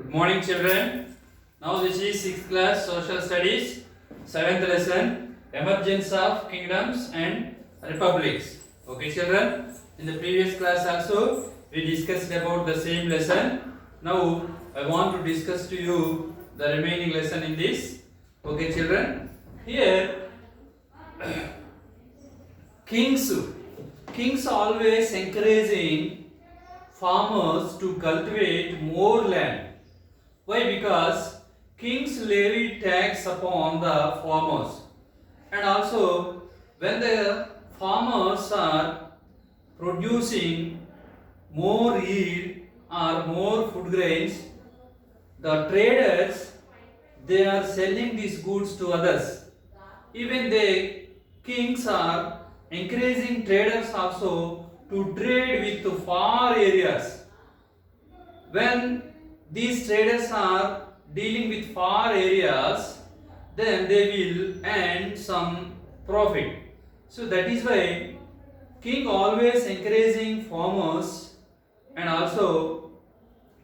Good morning, children. Now this is 6th class social studies, 7th lesson, emergence of kingdoms and republics. Okay, children. In the previous class also we discussed about the same lesson. Now I want to discuss to you the remaining lesson in this. Okay, children. Here kings kings always encouraging farmers to cultivate more land. Why? Because kings levy tax upon the farmers, and also when the farmers are producing more yield or more food grains, the traders they are selling these goods to others. Even the kings are encouraging traders also to trade with far areas. When these traders are dealing with far areas, then they will earn some profit. So that is why king always encouraging farmers and also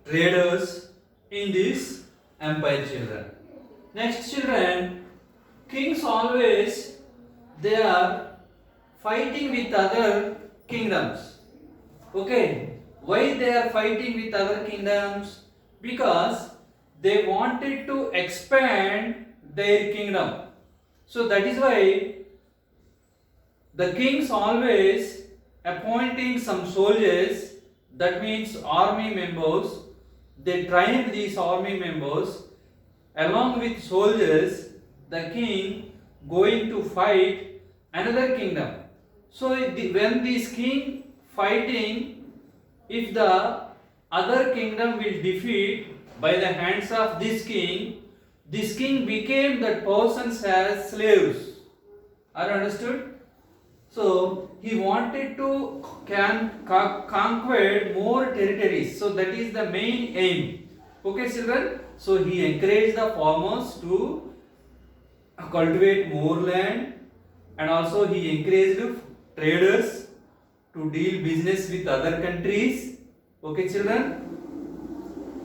traders in this empire, children. Next, children, kings always they are fighting with other kingdoms. Okay, why they are fighting with other kingdoms? Because they wanted to expand their kingdom. So that is why the kings always appointing some soldiers, that means army members. They trained these army members along with soldiers. The king going to fight another kingdom. So when this king fighting, if the other kingdom will defeat by the hands of this king became that persons as slaves. Are you understood? So he wanted to conquer more territories. So that is the main aim. Okay, children. So he encouraged the farmers to cultivate more land, and also he encouraged traders to deal business with other countries. Okay, children.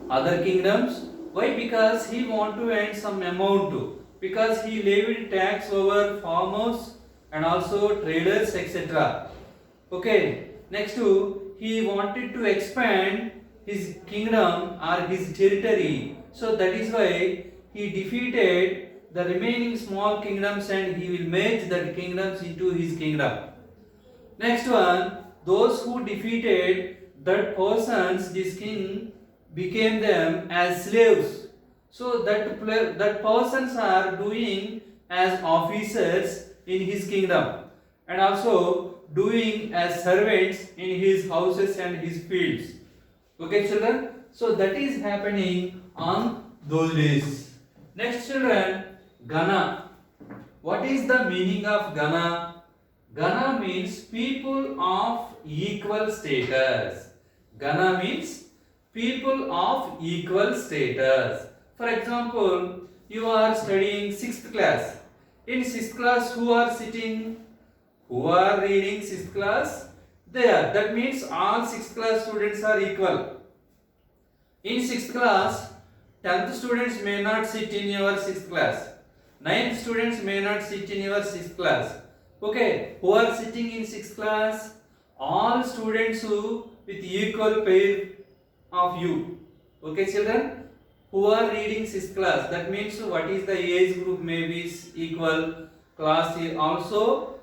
Other kingdoms. Why? Because he want to earn some amount too. Because he levied tax over farmers and also traders, etc. Okay. Next to he wanted to expand his kingdom or his territory. So that is why he defeated the remaining small kingdoms and he will merge that kingdoms into his kingdom. Next one, those who defeated that persons, this king became them as slaves. So that persons are doing as officers in his kingdom and also doing as servants in his houses and his fields. Okay, children. So that is happening on those days. Next, children, Gana. What is the meaning of Gana? Gana means people of equal status. Gana means people of equal status. For example, you are studying 6th class. In 6th class, who are sitting? Who are reading 6th class? They are. That means all 6th class students are equal. In 6th class, 10th students may not sit in your 6th class. 9th students may not sit in your 6th class. Okay, who are sitting in 6th class? All students who with equal pair of you. Okay, children? Who are reading 6th class? That means what is the age group may be equal, class is also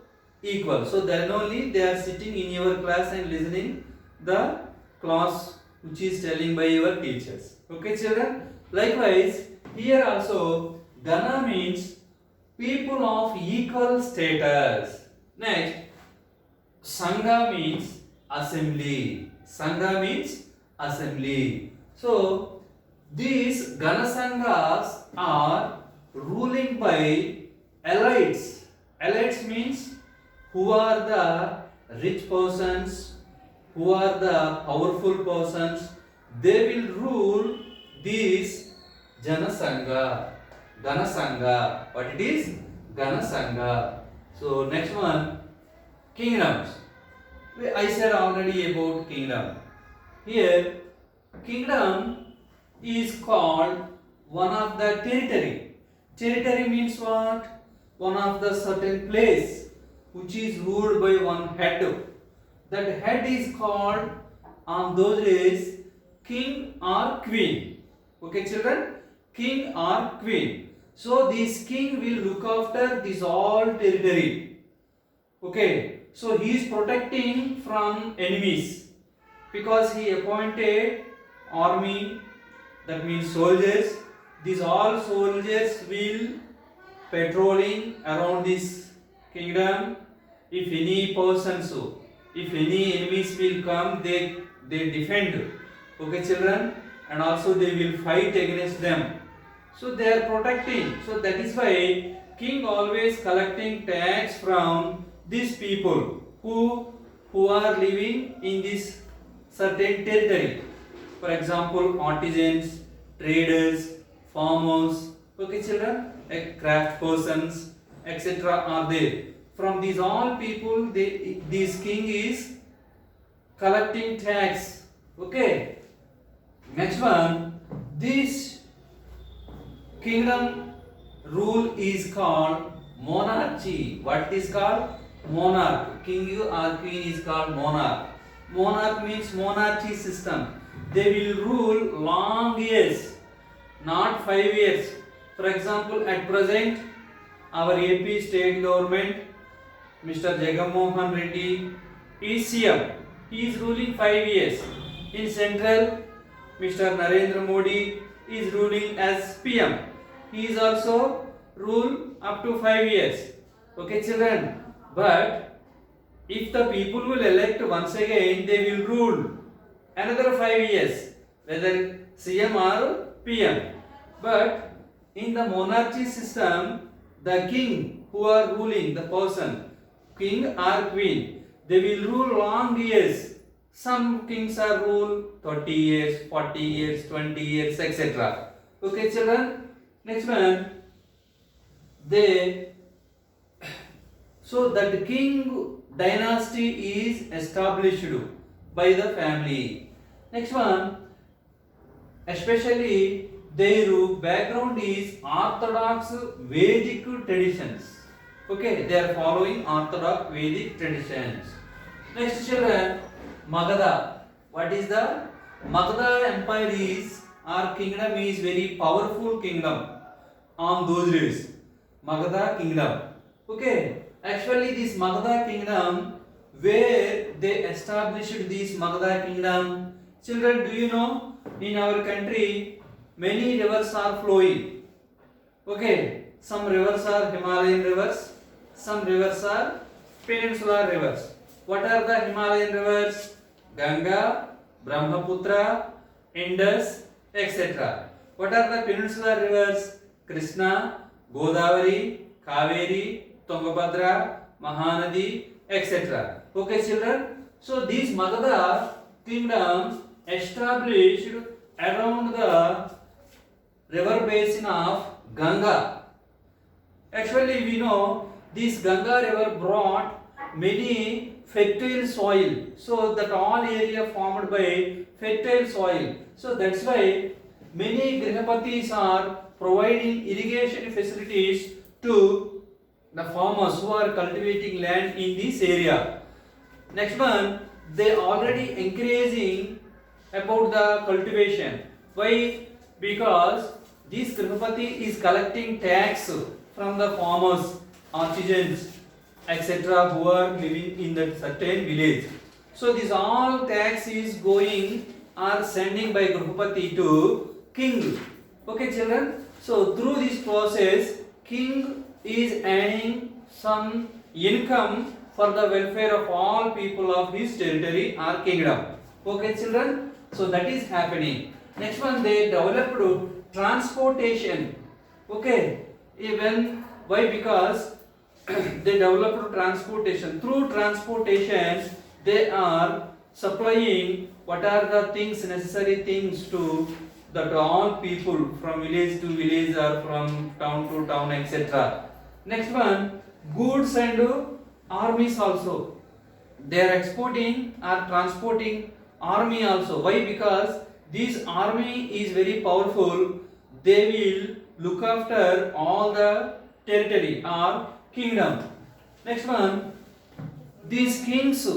equal. So then only they are sitting in your class and listening the class which is telling by your teachers. Okay, children? Likewise, here also Gana means people of equal status. Next, Sangha means assembly. Sangha means assembly. So these Gana Sanghas are ruling by elites. Elites means who are the rich persons, who are the powerful persons. They will rule these Jana Sangha. Gana Sangha. What it is? Gana Sangha. So next one, kingdoms. I said already about kingdom. Here, kingdom is called one of the territory. Territory means what? One of the certain place which is ruled by one head. That head is called on those days king or queen. Okay, children? King or queen. So this king will look after this all territory. Okay, so he is protecting from enemies because he appointed army, that means soldiers. These all soldiers will patrolling around this kingdom. If any person, so if any enemies will come, they defend. Okay, children, and also they will fight against them. So they are protecting. So that is why king always collecting tax from these people who are living in this certain territory. For example, artisans, traders, farmers, okay children, craft persons, etc. are there. From these all people, this king is collecting tax. Okay. Next one, this kingdom rule is called monarchy. What is called? Monarch. King or queen is called monarch. Monarch means monarchy system. They will rule long years, not 5 years. For example, at present, our AP state government, Mr. Jagannath Reddy is CM. He is ruling 5 years. In central, Mr. Narendra Modi is ruling as PM. He is also rule up to 5 years. Okay, children. But if the people will elect once again, they will rule another 5 years, whether CM or PM. But in the monarchy system, the king who are ruling, the person, king or queen, they will rule long years. Some kings are rule 30 years, 40 years, 20 years, etc. Okay, children. Next one, so that king dynasty is established by the family. Next one, especially their background is Orthodox Vedic traditions. Okay, they are following Orthodox Vedic traditions. Next, children, Magadha. What is the Magadha empire is, our kingdom is very powerful kingdom on those days. Magadha kingdom. Okay, actually this Magadha kingdom, where they established this Magadha kingdom, children, do you know, in our country many rivers are flowing. Okay, some rivers are Himalayan rivers, some rivers are peninsular rivers. What are the Himalayan rivers? Ganga, Brahmaputra, Indus, etc. What are the peninsular rivers? Krishna, Godavari, Kaveri, Tungabhadra, Mahanadi, etc. Okay, children. So these Magadha kingdom established around the river basin of Ganga. Actually, we know this Ganga river brought many fertile soil, so that all area formed by fertile soil. So that's why many Grihapatis are providing irrigation facilities to the farmers who are cultivating land in this area. Next one, they already encouraging about the cultivation. Why? Because this Grihapati is collecting tax from the farmers, artisans, etc. who are living in that certain village. So this all tax is going or sending by Grihapati to king. Okay, children. So through this process, king is earning some income for the welfare of all people of his territory or kingdom. Okay, children. So that is happening. Next one, they developed transportation. Okay, even why? Because they developed transportation. Through transportation, they are supplying what are the things, necessary things to that all people from village to village or from town to town, etc. Next one, goods and armies also. They are exporting or transporting army also. Why? Because this army is very powerful. They will look after all the territory or kingdom. Next one, these kings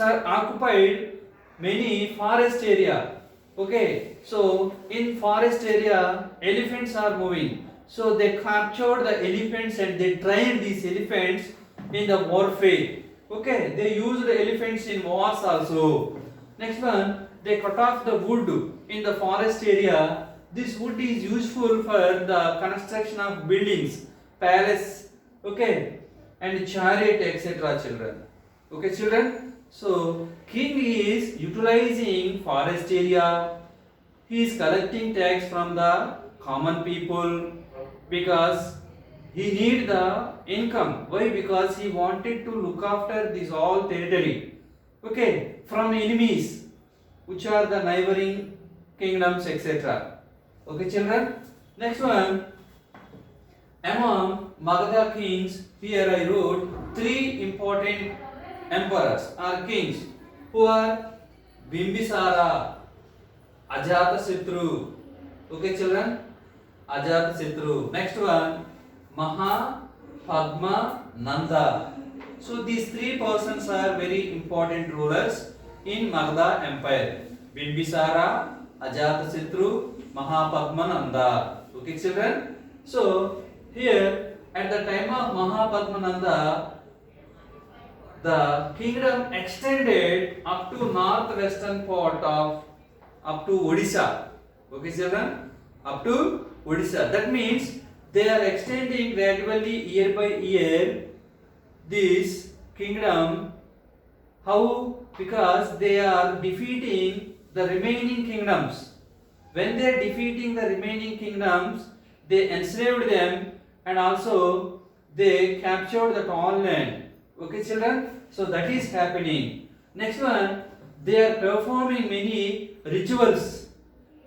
occupied many forest area. Okay, so in forest area, elephants are moving. So they captured the elephants and they trained these elephants in the warfare. Okay, they used the elephants in wars also. Next one, they cut off the wood in the forest area. This wood is useful for the construction of buildings, palace, okay, and chariot, etc. Children. Okay, children. So king is utilizing forest area. He is collecting tax from the common people because he need the income. Why? Because he wanted to look after this all territory. Okay, from enemies, which are the neighboring kingdoms, etc. Okay, children. Next one. Among Magadha kings, here I wrote three important emperors or kings who are Bimbisara, Ajatasattu. Okay, children. Ajatasattu. Next one, Mahapadma Nanda. So these three persons are very important rulers in Magadha Empire. Bimbisara, Ajatasattu, Mahapadma Nanda. Okay, children. So here at the time of Mahapadma Nanda, the kingdom extended up to northwestern part of up to Odisha. Okay, children, up to Odisha. That means they are extending gradually year by year this kingdom. How? Because they are defeating the remaining kingdoms. When they are defeating the remaining kingdoms, they enslaved them and also they captured the all land. Okay, children, so that is happening. Next one, they are performing many rituals.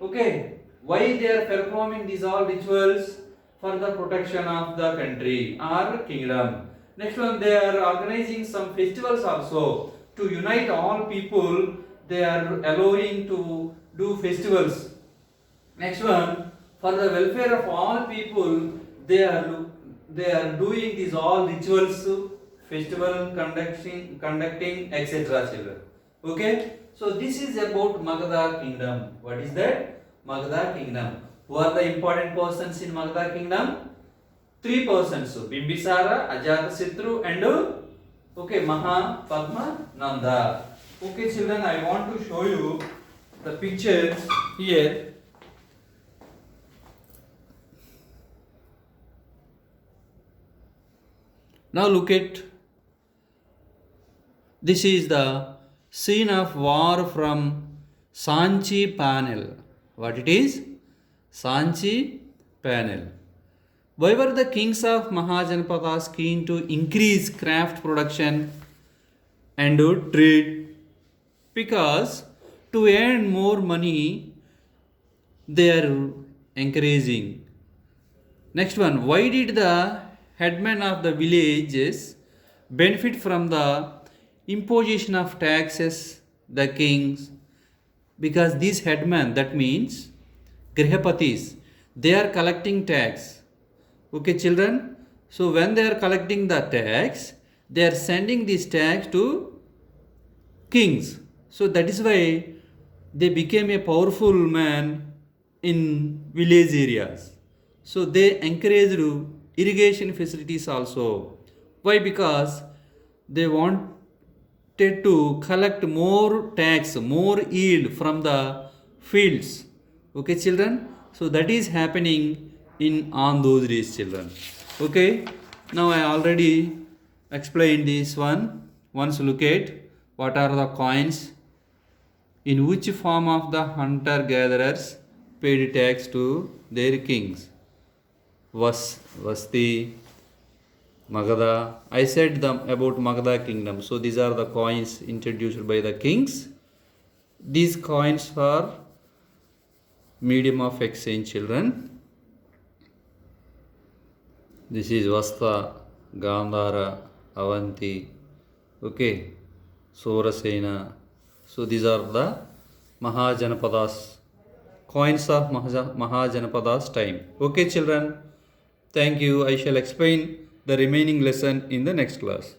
Okay, why they are performing these all rituals? For the protection of the country or kingdom. Next one, they are organizing some festivals also to unite all people. They are allowing to do festivals. Next one, for the welfare of all people, they are doing these all rituals, festival conducting, etc. Children. Okay. So this is about Magadha kingdom. What is that? Magadha kingdom. Who are the important persons in Magadha kingdom? Three persons. Bimbisara, Ajatasattu and okay, Mahapadma Nanda. Okay, children, I want to show you the pictures here. Now look at, this is the scene of war from Sanchi panel. What it is? Sanchi panel. Why were the kings of Mahajanapadas keen to increase craft production and trade? Because to earn more money, they are encouraging. Next one, why did the headmen of the villages benefit from the imposition of taxes, the kings? Because these headmen, that means Grihapatis, they are collecting tax. Okay, children. So when they are collecting the tax, they are sending this tax to kings. So that is why they became a powerful man in village areas. So they encouraged irrigation facilities also. Why? Because they wanted to collect more tax, more yield from the fields. Okay, children. So that is happening in on those days, children. Okay. Now I already explained this one. Once look at what are the coins, in which form of the hunter gatherers paid tax to their kings. Vasti, Magadha. I said them about Magadha kingdom. So these are the coins introduced by the kings. These coins are medium of exchange, children. This is Vasta, Gandhara, Avanti, okay, Surasena. So these are the Mahajanapadas. Coins of Mahajanapadas time. Okay, children. Thank you. I shall explain the remaining lesson in the next class.